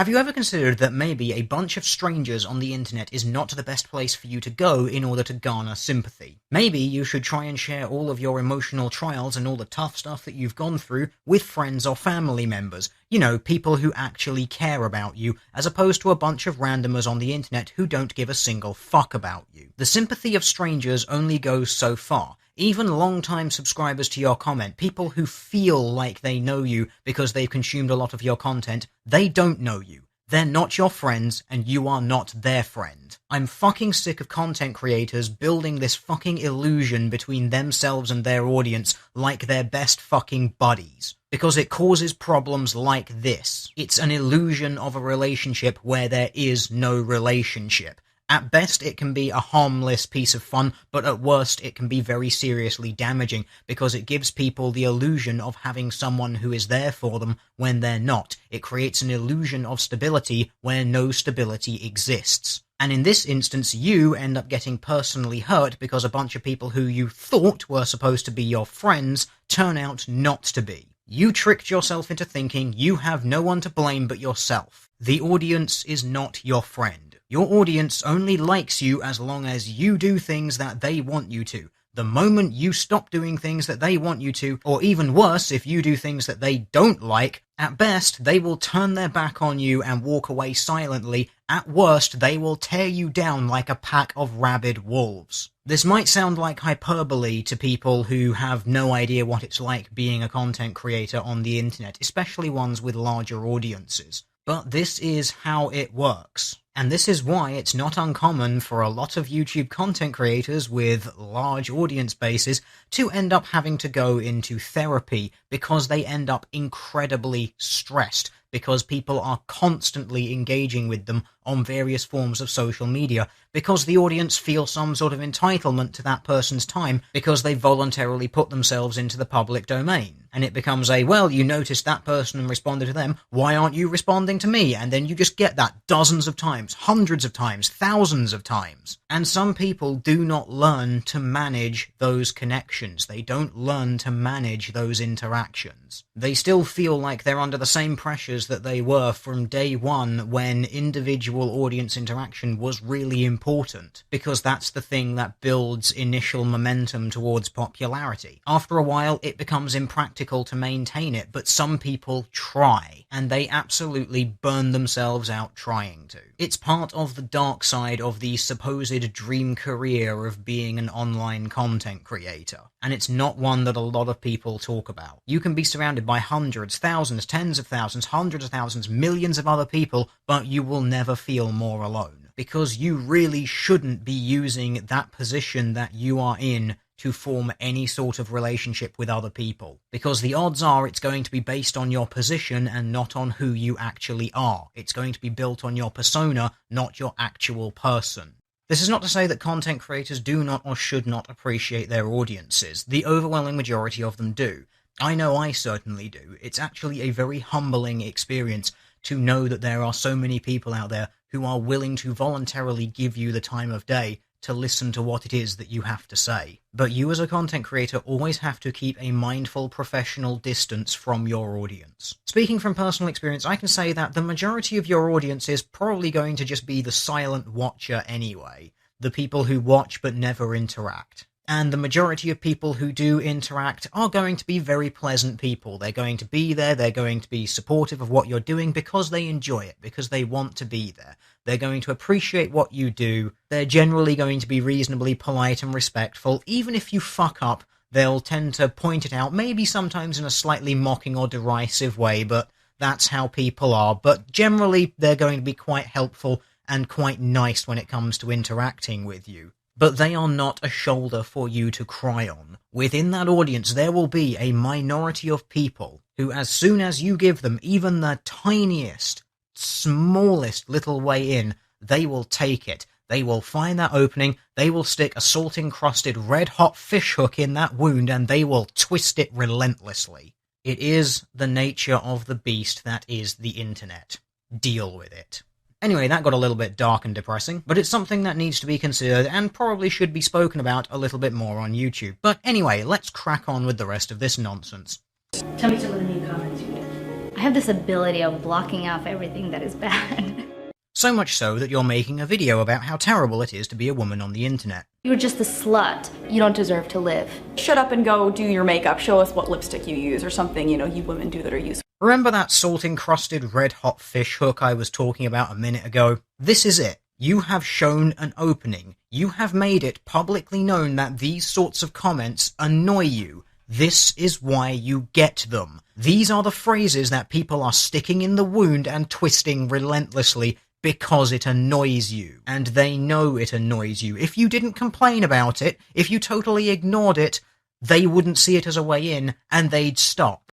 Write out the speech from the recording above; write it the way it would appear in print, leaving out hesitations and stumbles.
Have you ever considered that maybe a bunch of strangers on the internet is not the best place for you to go in order to garner sympathy? Maybe you should try and share all of your emotional trials and all the tough stuff that you've gone through with friends or family members. You know, people who actually care about you, as opposed to a bunch of randomers on the internet who don't give a single fuck about you. The sympathy of strangers only goes so far. Even long-time subscribers to your comment, people who feel like they know you because they've consumed a lot of your content, they don't know you. They're not your friends, and you are not their friend. I'm fucking sick of content creators building this fucking illusion between themselves and their audience like they're best fucking buddies. Because it causes problems like this. It's an illusion of a relationship where there is no relationship. At best, it can be a harmless piece of fun, but at worst, it can be very seriously damaging, because it gives people the illusion of having someone who is there for them when they're not. It creates an illusion of stability where no stability exists. And in this instance, you end up getting personally hurt because a bunch of people who you thought were supposed to be your friends turn out not to be. You tricked yourself into thinking you have no one to blame but yourself. The audience is not your friend. Your audience only likes you as long as you do things that they want you to. The moment you stop doing things that they want you to, or even worse, if you do things that they don't like, at best, they will turn their back on you and walk away silently. At worst, they will tear you down like a pack of rabid wolves. This might sound like hyperbole to people who have no idea what it's like being a content creator on the internet, especially ones with larger audiences. But this is how it works. And this is why it's not uncommon for a lot of YouTube content creators with large audience bases to end up having to go into therapy, because they end up incredibly stressed, because people are constantly engaging with them on various forms of social media, because the audience feel some sort of entitlement to that person's time because they voluntarily put themselves into the public domain. And it becomes a, well, you noticed that person and responded to them, why aren't you responding to me? And then you just get that dozens of times, hundreds of times, thousands of times. And some people do not learn to manage those connections. They don't learn to manage those interactions. They still feel like they're under the same pressures that they were from day one when individual audience interaction was really important, because that's the thing that builds initial momentum towards popularity. After a while, it becomes impractical to maintain it, but some people try, and they absolutely burn themselves out trying to. It's part of the dark side of the supposed dream career of being an online content creator, and it's not one that a lot of people talk about. You can be surrounded by hundreds, thousands, tens of thousands, hundreds of thousands, millions of other people, but you will never feel more alone, because you really shouldn't be using that position that you are in to form any sort of relationship with other people, because the odds are it's going to be based on your position and not on who you actually are. It's going to be built on your persona, not your actual person. This is not to say that content creators do not or should not appreciate their audiences. The overwhelming majority of them do. I know I certainly do. It's actually a very humbling experience to know that there are so many people out there who are willing to voluntarily give you the time of day to listen to what it is that you have to say. But you as a content creator always have to keep a mindful professional distance from your audience. Speaking from personal experience, I can say that the majority of your audience is probably going to just be the silent watcher anyway. The people who watch but never interact. And the majority of people who do interact are going to be very pleasant people. They're going to be there, they're going to be supportive of what you're doing because they enjoy it, because they want to be there. They're going to appreciate what you do. They're generally going to be reasonably polite and respectful. Even if you fuck up, they'll tend to point it out, maybe sometimes in a slightly mocking or derisive way, but that's how people are. But generally, they're going to be quite helpful and quite nice when it comes to interacting with you. But they are not a shoulder for you to cry on. Within that audience, there will be a minority of people who, as soon as you give them even the tiniest, smallest little way in, they will take it. They will find that opening, they will stick a salt-encrusted red-hot fishhook in that wound, and they will twist it relentlessly. It is the nature of the beast that is the internet. Deal with it. Anyway, that got a little bit dark and depressing, but it's something that needs to be considered and probably should be spoken about a little bit more on YouTube. But anyway, let's crack on with the rest of this nonsense. Tell me some of the new comments you get. I have this ability of blocking off everything that is bad. So much so that you're making a video about how terrible it is to be a woman on the internet. You're just a slut. You don't deserve to live. Shut up and go do your makeup. Show us what lipstick you use or something, you women do that are useful. Remember that salt-encrusted red-hot fish hook I was talking about a minute ago? This is it. You have shown an opening. You have made it publicly known that these sorts of comments annoy you. This is why you get them. These are the phrases that people are sticking in the wound and twisting relentlessly because it annoys you. And they know it annoys you. If you didn't complain about it, if you totally ignored it, they wouldn't see it as a way in, and they'd stop.